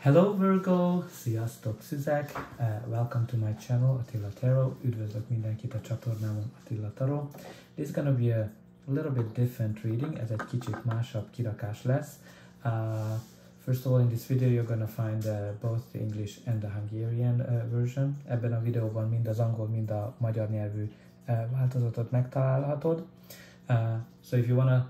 Hello Virgo! Sziasztok, Szüzek! Welcome to my channel, Attila Tarot. Üdvözlök mindenkit a csatornámon, Attila Tarot. This is gonna be a little bit different reading, ez egy kicsit másabb kirakás lesz. First of all, in this video you're gonna find both the English and the Hungarian version. Ebben a videóban mind az angol, mind a magyar nyelvű változatot megtalálhatod. So if you wanna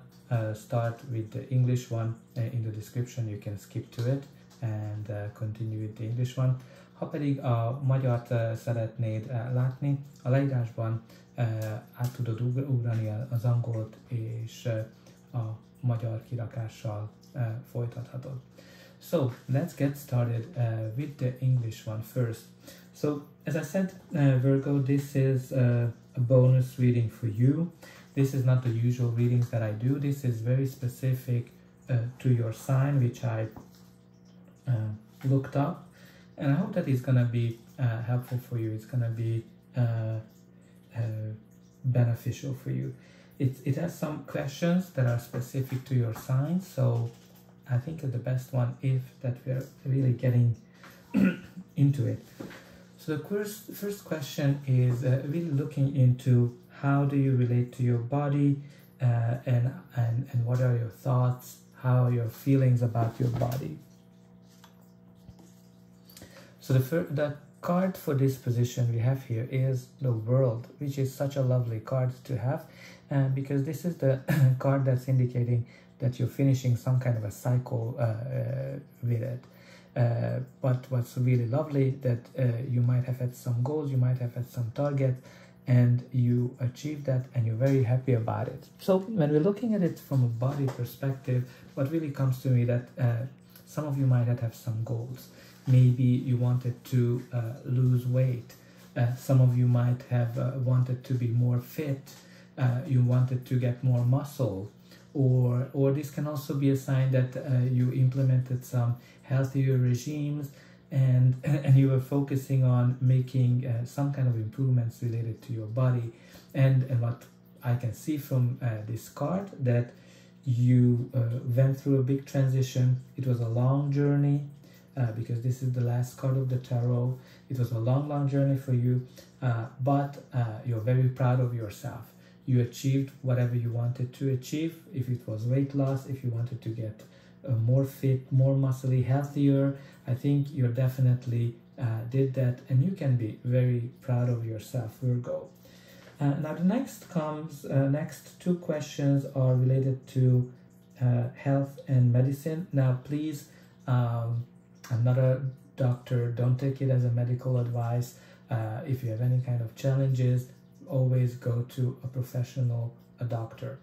start with the English one in the description, you can skip to it and continue with the English one. Ha pedig a magyart szeretnéd látni, a leírásban át tudod ugrani az angolt, és a magyar kirakással folytathatod. So let's get started with the English one first. So as I said, Virgo, this is a bonus reading for you. This is not the usual readings that I do. This is very specific to your sign, which I looked up, and I hope that it's gonna be helpful for you. It's gonna be beneficial for you. It has some questions that are specific to your sign, so I think the best one if that we're really getting into it. So the first question is really looking into how do you relate to your body, and what are your thoughts, how are your feelings about your body. So the card for this position we have here is the World, which is such a lovely card to have, because this is the card that's indicating that you're finishing some kind of a cycle with it. But what's really lovely that you might have had some goals, you might have had some targets, and you achieved that and you're very happy about it. So when we're looking at it from a body perspective, what really comes to me that some of you might have some goals. Maybe you wanted to lose weight. Some of you might have wanted to be more fit. You wanted to get more muscle. Or this can also be a sign that you implemented some healthier regimes and you were focusing on making some kind of improvements related to your body. And what I can see from this card, that you went through a big transition. It was a long journey. Because this is the last card of the tarot. It was a long journey for you, but you're very proud of yourself. You achieved whatever you wanted to achieve. If it was weight loss, if you wanted to get more fit, more muscly, healthier, I think you definitely did that, and you can be very proud of yourself, Virgo. Now the next two questions are related to health and medicine. Now please, I'm not a doctor, don't take it as a medical advice. If you have any kind of challenges, always go to a professional, a doctor.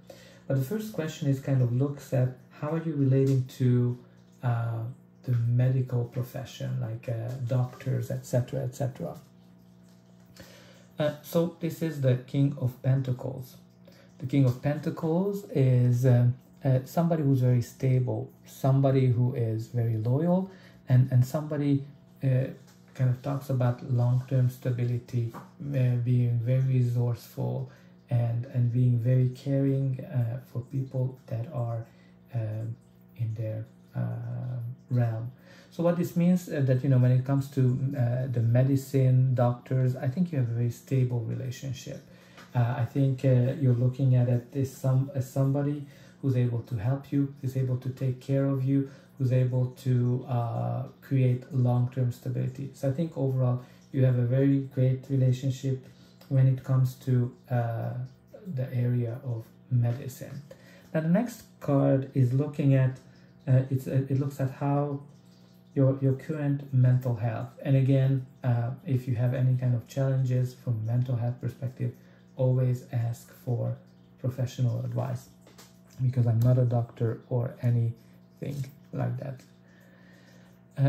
But the first question is kind of looks at how are you relating to the medical profession, like doctors, etc., etc. So this is the King of Pentacles. The King of Pentacles is somebody who's very stable, somebody who is very loyal, and somebody kind of talks about long-term stability, being very resourceful and being very caring for people that are in their realm. So what this means that, you know, when it comes to the medicine, doctors, I think you have a very stable relationship. I think you're looking at it as somebody who's able to help you, who's able to take care of you, who's able to create long-term stability. So I think overall you have a very great relationship when it comes to the area of medicine. Now the next card is looking at, it looks at how your current mental health. And again, if you have any kind of challenges from mental health perspective, always ask for professional advice, because I'm not a doctor or anything like that.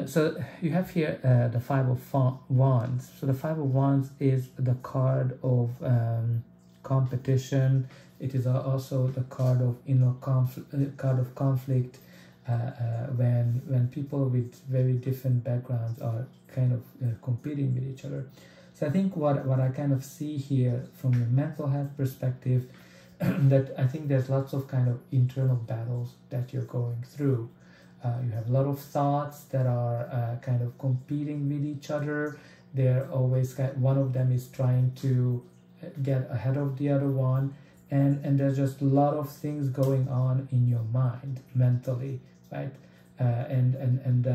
So you have here the Five of Wands. So the Five of Wands is the card of competition. It is also the card of inner conflict, when people with very different backgrounds are kind of competing with each other. So I think what I kind of see here from the mental health perspective, that I think there's lots of kind of internal battles that you're going through. you have a lot of thoughts that are kind of competing with each other. They're always one of them is trying to get ahead of the other one, and there's just a lot of things going on in your mind mentally, right? And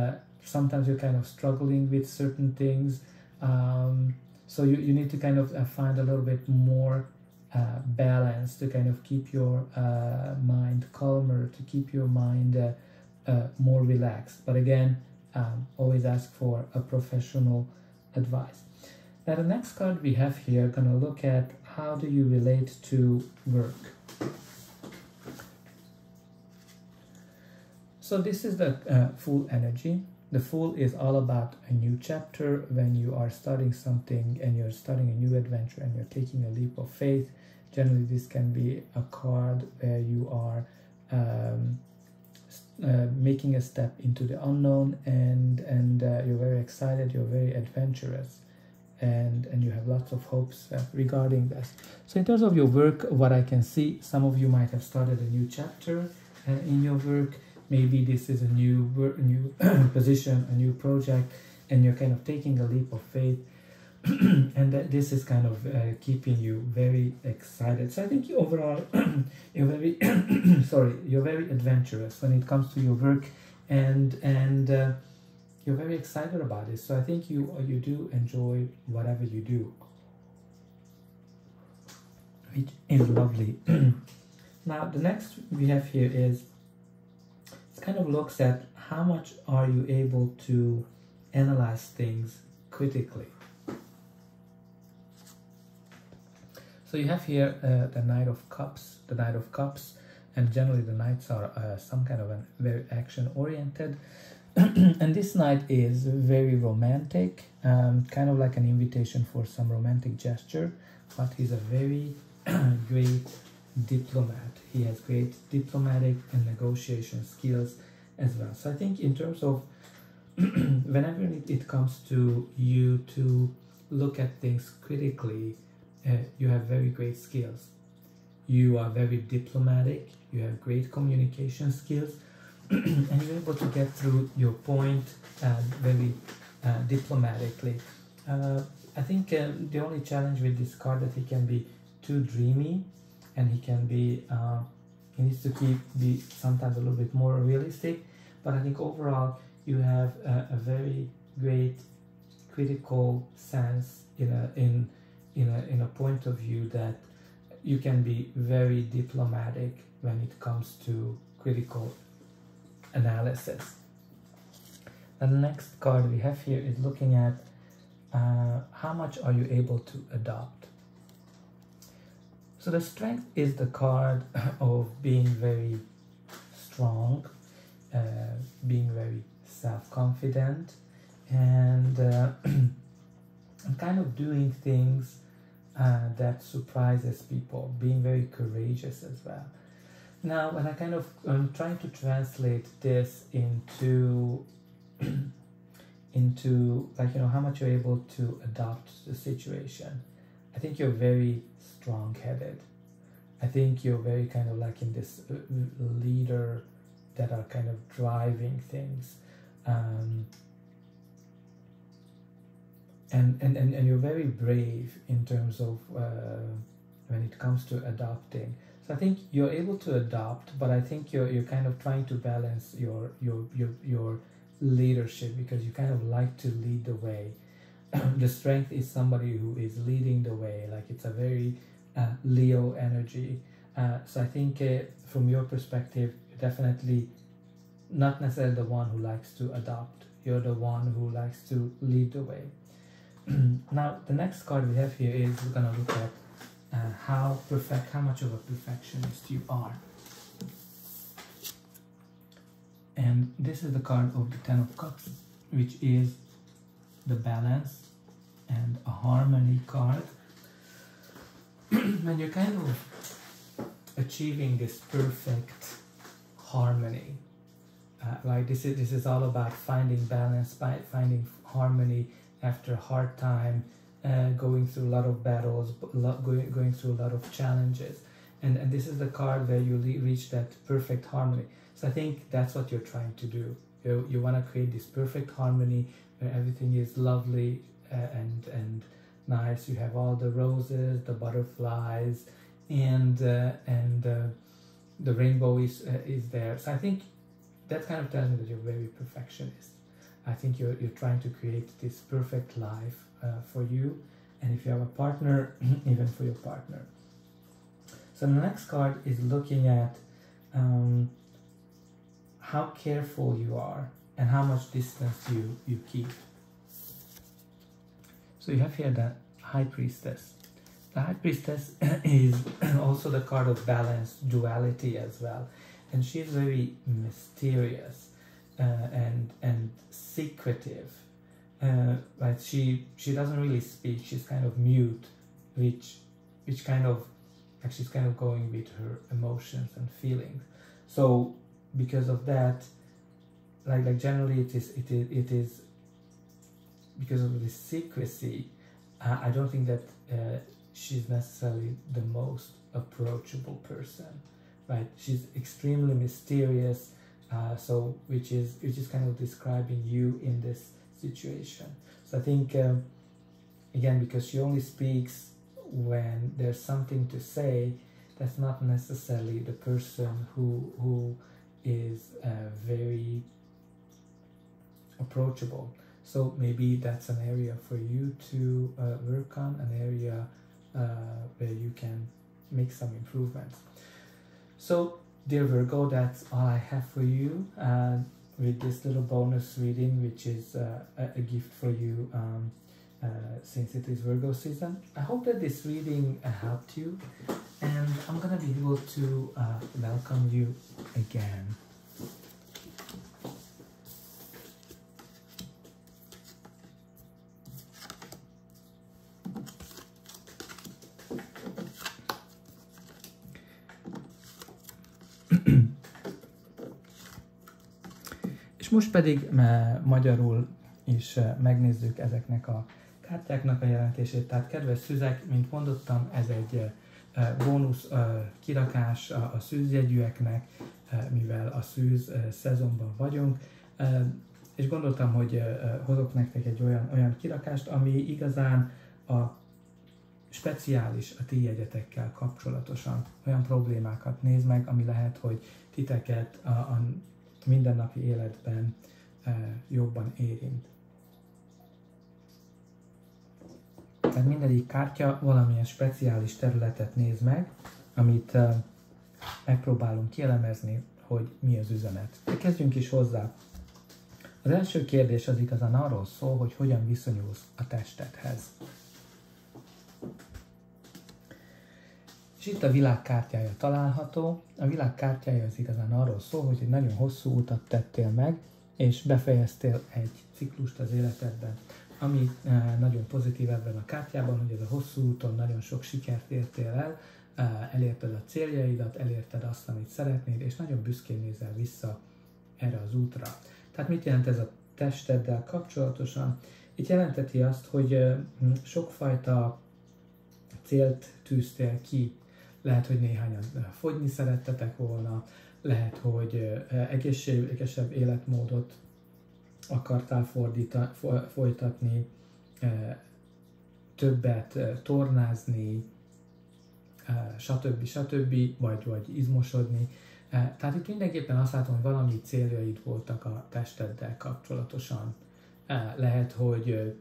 sometimes you're kind of struggling with certain things, so you need to kind of find a little bit more balance to kind of keep your mind calmer, to keep your mind more relaxed. But again, always ask for a professional advice. Now the next card we have here, gonna look at how do you relate to work. So this is the Fool energy. The Fool is all about a new chapter. When you are starting something and you're starting a new adventure and you're taking a leap of faith, generally this can be a card where you are making a step into the unknown, and you're very excited, you're very adventurous, and you have lots of hopes regarding this. So in terms of your work, what I can see, some of you might have started a new chapter in your work. Maybe this is a new position, a new project, and you're kind of taking a leap of faith, and this is kind of keeping you very excited. So I think you overall you're very you're very adventurous when it comes to your work, and you're very excited about it. So I think you do enjoy whatever you do, which is lovely. Now the next we have here is, it kind of looks at how much are you able to analyze things critically. So you have here the Knight of Cups, and generally the Knights are some kind of a very action-oriented, and this Knight is very romantic, kind of like an invitation for some romantic gesture, but he's a very great diplomat. He has great diplomatic and negotiation skills as well. So I think in terms of whenever it comes to you to look at things critically, you have very great skills. You are very diplomatic, you have great communication skills, and you're able to get through your point very diplomatically. I think the only challenge with this card that he can be too dreamy, and he can be he needs to be sometimes a little bit more realistic. But I think overall you have a very great critical sense in a point of view that you can be very diplomatic when it comes to critical analysis. And the next card we have here is looking at how much are you able to adopt. So the Strength is the card of being very strong, being very self-confident, and kind of doing things that surprises people, being very courageous as well. Now, when I'm trying to translate this into like, how much you're able to adopt the situation. I think you're very strong-headed. I think you're very kind of like in this leader that are kind of driving things. And you're very brave in terms of when it comes to adopting. So I think you're able to adopt, but I think you're kind of trying to balance your leadership, because you kind of like to lead the way. The Strength is somebody who is leading the way, like it's a very Leo energy. So I think from your perspective, you're definitely not necessarily the one who likes to adopt. You're the one who likes to lead the way. Now, the next card we have here is we're going to look at how much of a perfectionist you are. And this is the card of the Ten of Cups, which is the balance and a harmony card. When you're kind of achieving this perfect harmony, like this is all about finding balance, finding harmony after a hard time, going through a lot of battles, going through a lot of challenges, and this is the card where you reach that perfect harmony. So I think that's what you're trying to do. You want to create this perfect harmony where everything is lovely and nice. You have all the roses, the butterflies, and the rainbow is there. So I think that kind of tells me that you're very perfectionist. I think you're trying to create this perfect life for you, and if you have a partner, even for your partner. So the next card is looking at how careful you are and how much distance you keep. So you have here the High Priestess. The High Priestess is also the card of balance, duality as well, and she's very mysterious and secretive. Right? She doesn't really speak. She's kind of mute, which kind of like she's kind of going with her emotions and feelings. So because of that, like generally it is because of the secrecy. I don't think that she's necessarily the most approachable person, right? She's extremely mysterious, so which is kind of describing you in this situation. So I think again, because she only speaks when there's something to say, that's not necessarily the person who is very approachable. So maybe that's an area for you to work on, an area where you can make some improvements. So dear Virgo, that's all I have for you with this little bonus reading, which is a gift for you since it is Virgo season. I hope that this reading helped you, and I'm gonna be able to welcome you again. És most pedig magyarul is megnézzük ezeknek a kártyáknak a jelentését. Tehát kedves szüzek, mint mondottam, ez egy bónusz kirakás a szűzjegyűeknek, mivel a szűz szezonban vagyunk, és gondoltam, hogy hozok nektek egy olyan kirakást, ami igazán a speciális a ti jegyetekkel kapcsolatosan. Olyan problémákat néz meg, ami lehet, hogy titeket a mindennapi életben jobban érint. Tehát mindegyik kártya valamilyen speciális területet néz meg, amit megpróbálunk kielemezni, hogy mi az üzenet. De kezdjünk is hozzá. Az első kérdés az igazán arról szól, hogy hogyan viszonyulsz a testedhez. És itt a világ kártyája található. A világ kártyája az igazán arról szól, hogy egy nagyon hosszú utat tettél meg, és befejeztél egy ciklust az életedben. Ami nagyon pozitív ebben a kártyában, hogy ez a hosszú úton nagyon sok sikert értél el, elérted a céljaidat, elérted azt, amit szeretnéd, és nagyon büszkén nézel vissza erre az útra. Tehát mit jelent ez a testeddel kapcsolatosan? Itt jelenteti azt, hogy sokfajta célt tűztél ki. Lehet, hogy néhányan fogyni szerettetek volna, lehet, hogy egészségesebb életmódot akartál folytatni, többet tornázni, stb. Vagy izmosodni. Tehát itt mindenképpen azt látom, hogy valami céljaid voltak a testeddel kapcsolatosan. Lehet, hogy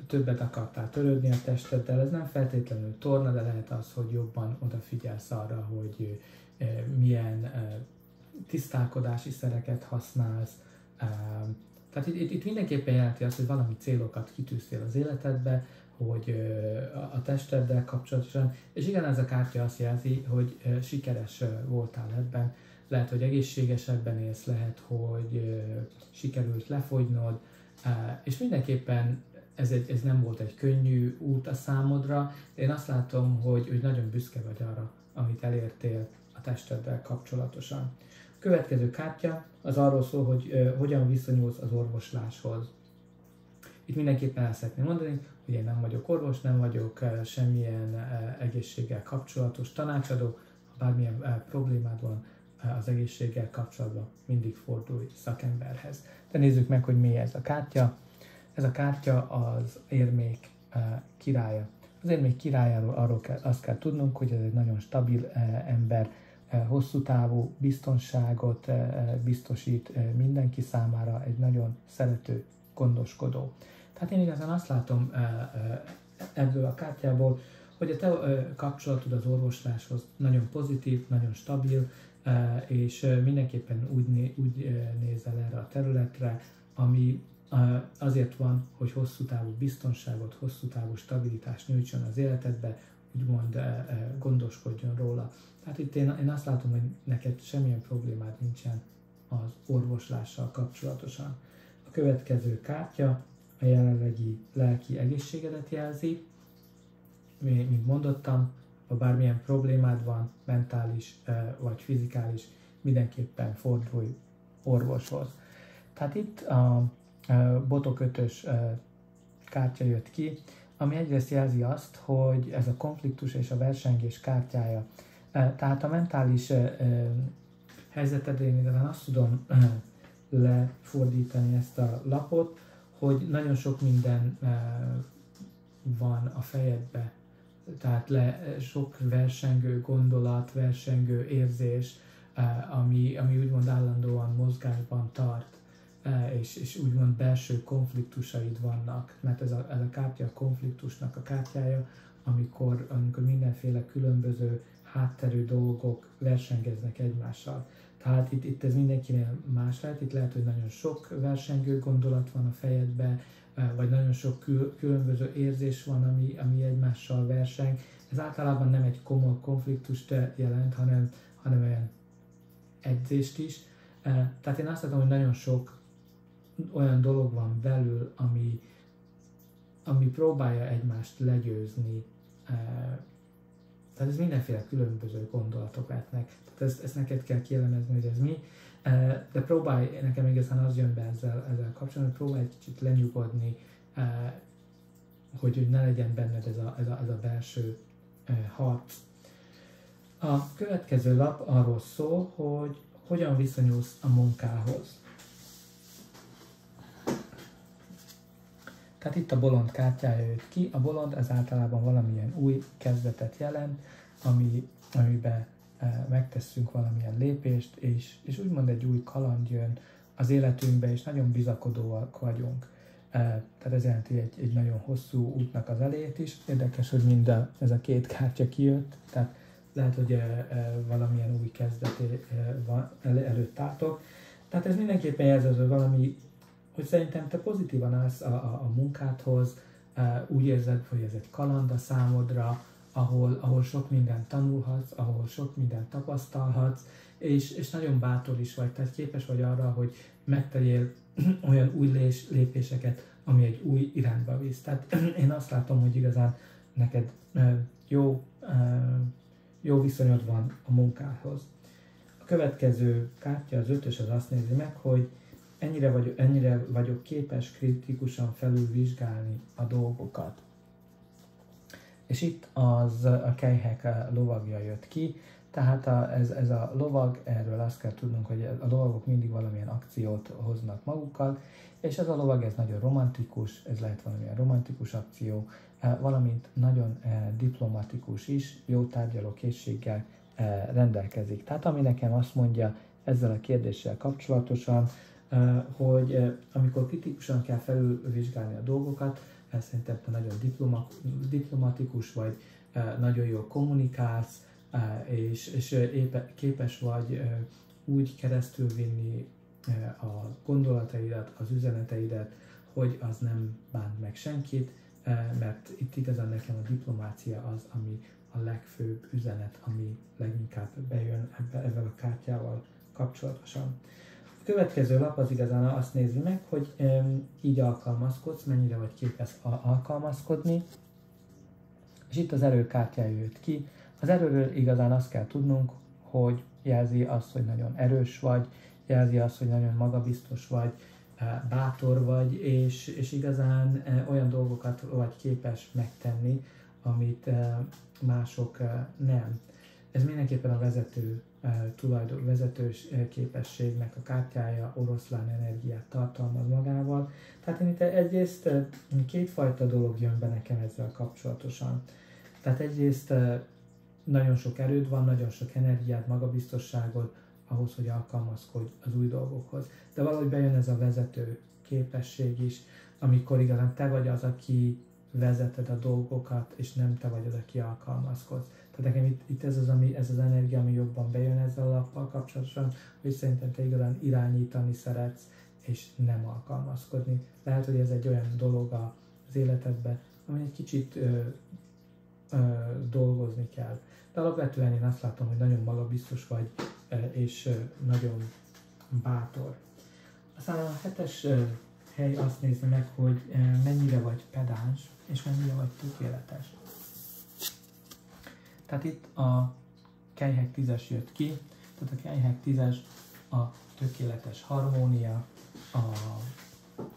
többet akartál törődni a testeddel, ez nem feltétlenül torna, de lehet az, hogy jobban odafigyelsz arra, hogy milyen tisztálkodási szereket használsz. Tehát itt mindenképpen jelenti azt, hogy valami célokat kitűztél az életedbe, hogy a testeddel kapcsolatosan, és igen, ez a kártya azt jelzi, hogy sikeres voltál ebben, lehet, hogy egészségesebben élsz, lehet, hogy sikerült lefogynod, és mindenképpen ez nem volt egy könnyű út a számodra, de én azt látom, hogy nagyon büszke vagy arra, amit elértél a testeddel kapcsolatosan. A következő kártya az arról szól, hogy hogyan viszonyulsz az orvosláshoz. Itt mindenképpen el szeretném mondani, hogy én nem vagyok orvos, nem vagyok semmilyen egészséggel kapcsolatos tanácsadó, bármilyen problémád van az egészséggel kapcsolatban, mindig fordulj szakemberhez. De nézzük meg, hogy mi ez a kártya. Ez a kártya az érmék királya. Az érmék királyáról azt kell tudnunk, hogy ez egy nagyon stabil ember, hosszú távú biztonságot biztosít mindenki számára, egy nagyon szerető, gondoskodó. Tehát én igazán azt látom ebből a kártyából, hogy a te kapcsolatod az orvosláshoz nagyon pozitív, nagyon stabil, és mindenképpen úgy nézel erre a területre, ami azért van, hogy hosszú távú biztonságot, hosszú távú stabilitást nyújtson az életedbe, úgymond gondoskodjon róla. Tehát itt én azt látom, hogy neked semmilyen problémád nincsen az orvoslással kapcsolatosan. A következő kártya a jelenlegi lelki egészségedet jelzi. Mint mondottam, ha bármilyen problémád van, mentális vagy fizikális, mindenképpen fordulj orvoshoz. Tehát itt a botok 5-ös kártya jött ki, ami egyrészt jelzi azt, hogy ez a konfliktus és a versengés kártyája. Tehát a mentális helyzetedre én azt tudom lefordítani ezt a lapot, hogy nagyon sok minden van a fejedbe, tehát sok versengő gondolat, versengő érzés, ami úgymond állandóan mozgásban tart, és úgymond belső konfliktusaid vannak, mert ez a kártya a konfliktusnak a kártyája, amikor mindenféle különböző hátterű dolgok versengeznek egymással. Tehát itt ez mindenkinél más lehet, itt lehet, hogy nagyon sok versengő gondolat van a fejedben, vagy nagyon sok különböző érzés van, ami egymással verseng. Ez általában nem egy komoly konfliktust jelent, hanem olyan edzést is. Tehát én azt látom, hogy nagyon sok olyan dolog van belül, ami próbálja egymást legyőzni. Tehát ez mindenféle különböző gondolatok lehetnek. Tehát ezt neked kell kielemezni, hogy ez mi. De próbálj, nekem igazán az jön be ezzel kapcsolatban, hogy próbálj egy kicsit lenyugodni, hogy ne legyen benned ez a belső harc. A következő lap arról szól, hogy hogyan viszonyulsz a munkához. Tehát itt a bolond kártyája jött ki. A bolond ez általában valamilyen új kezdetet jelent, amiben megtesszünk valamilyen lépést, és úgymond egy új kaland jön az életünkbe, és nagyon bizakodóak vagyunk. Tehát ez jelenti egy nagyon hosszú útnak az elejét is. Érdekes, hogy ez a két kártya kijött, tehát lehet, hogy valamilyen új kezdet előtt álltok. Tehát ez mindenképpen jelző valami, hogy szerintem te pozitívan állsz a munkádhoz, úgy érzed, hogy ez egy kaland a számodra, ahol sok mindent tanulhatsz, ahol sok mindent tapasztalhatsz, és nagyon bátor is vagy, tehát képes vagy arra, hogy megtegyél olyan új lépéseket, ami egy új irányba visz. Tehát én azt látom, hogy igazán neked jó viszonyod van a munkához. A következő kártya, az 5-ös, az azt nézi meg, hogy ennyire vagyok képes kritikusan felülvizsgálni a dolgokat. És itt a kelyhek lovagja jött ki, tehát ez a lovag, erről azt kell tudnunk, hogy a lovagok mindig valamilyen akciót hoznak magukkal, és ez a lovag, ez nagyon romantikus, ez lehet valamilyen romantikus akció, valamint nagyon diplomatikus is, jó tárgyaló készséggel rendelkezik. Tehát ami nekem azt mondja ezzel a kérdéssel kapcsolatosan, hogy amikor kritikusan kell felülvizsgálni a dolgokat, szerintem te nagyon diplomatikus vagy, nagyon jól kommunikálsz, és képes vagy úgy keresztülvinni a gondolataidat, az üzeneteidet, hogy az nem bánt meg senkit, mert itt igazán nekem a diplomácia az, ami a legfőbb üzenet, ami leginkább bejön ezzel a kártyával kapcsolatosan. A következő lap az igazán azt nézi meg, hogy így alkalmazkodsz, mennyire vagy képes alkalmazkodni, és itt az erő kártyája jött ki. Az erőről igazán azt kell tudnunk, hogy jelzi azt, hogy nagyon erős vagy, jelzi azt, hogy nagyon magabiztos vagy, bátor vagy, és igazán olyan dolgokat vagy képes megtenni, amit mások nem. Ez mindenképpen a vezetős képességnek a kártyája, oroszlán energiát tartalmaz magával. Tehát én itt egyrészt kétfajta dolog jön be nekem ezzel kapcsolatosan. Tehát egyrészt nagyon sok erőd van, nagyon sok energiát, magabiztosságod ahhoz, hogy alkalmazkodj az új dolgokhoz. De valahogy bejön ez a vezető képesség is, amikor igazán te vagy az, aki vezeted a dolgokat, és nem te vagy az, aki alkalmazkodsz. Tehát nekem itt ez az energia, ami jobban bejön ezzel a lappal kapcsolatosan, hogy szerintem te igazán irányítani szeretsz, és nem alkalmazkodni. Lehet, hogy ez egy olyan dolog az életedben, ami egy kicsit dolgozni kell. De alapvetően én azt látom, hogy nagyon magabiztos vagy, és nagyon bátor. Aztán a 7-es hely azt nézni meg, hogy mennyire vagy pedáns, és mennyire vagy tökéletes. Tehát itt a kelyhek 10-es jött ki, tehát a kelyhek 10-es a tökéletes harmónia,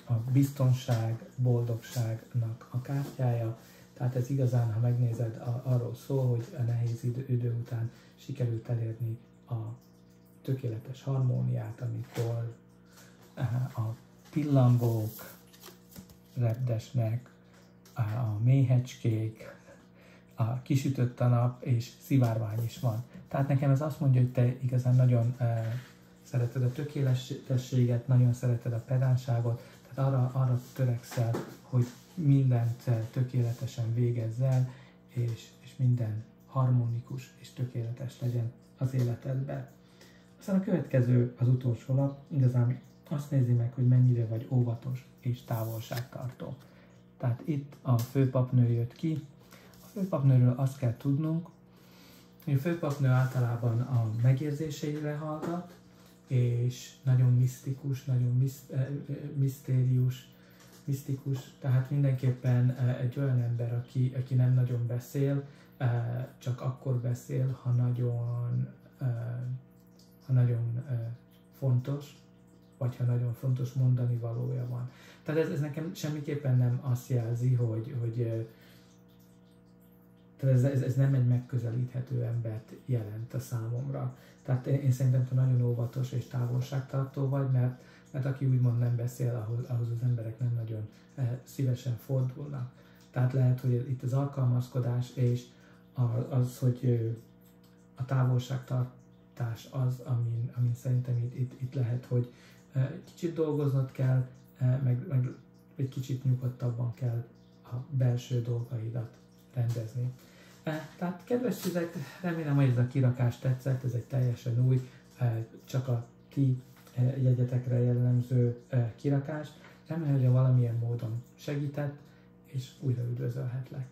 a biztonság, boldogságnak a kártyája. Tehát ez igazán, ha megnézed, arról szól, hogy a nehéz idő után sikerült elérni a tökéletes harmóniát, amikor a pillangók repdesnek, a méhecskék, a kisütött a nap, és szivárvány is van. Tehát nekem ez azt mondja, hogy te igazán nagyon szereted a tökéletességet, nagyon szereted a pedánságot, tehát arra törekszel, hogy mindent tökéletesen végezz el, és minden harmonikus és tökéletes legyen az életedben. Aztán a következő, az utolsó lap, igazán azt nézi meg, hogy mennyire vagy óvatos és távolságtartó. Tehát itt a főpapnő jött ki. A főpapnőről azt kell tudnunk, hogy a főpapnő általában a megérzéseire hallgat, és nagyon misztikus, nagyon misztikus, tehát mindenképpen egy olyan ember, aki nem nagyon beszél, csak akkor beszél, ha nagyon fontos, vagy ha nagyon fontos mondani valója van. Tehát ez nekem semmiképpen nem azt jelzi, hogy ez nem egy megközelíthető embert jelent a számomra. Tehát én szerintem te nagyon óvatos és távolságtartó vagy, mert aki úgymond nem beszél, ahhoz az emberek nem nagyon szívesen fordulnak. Tehát lehet, hogy itt az alkalmazkodás és az, hogy a távolságtartás az, amin szerintem itt lehet, hogy kicsit dolgoznod kell, meg egy kicsit nyugodtabban kell a belső dolgaidat rendezni. Tehát kedves szüzek, remélem, hogy ez a kirakás tetszett, ez egy teljesen új, csak a ti jegyetekre jellemző kirakás. Remélem, hogy valamilyen módon segített, és újra üdvözölhetlek.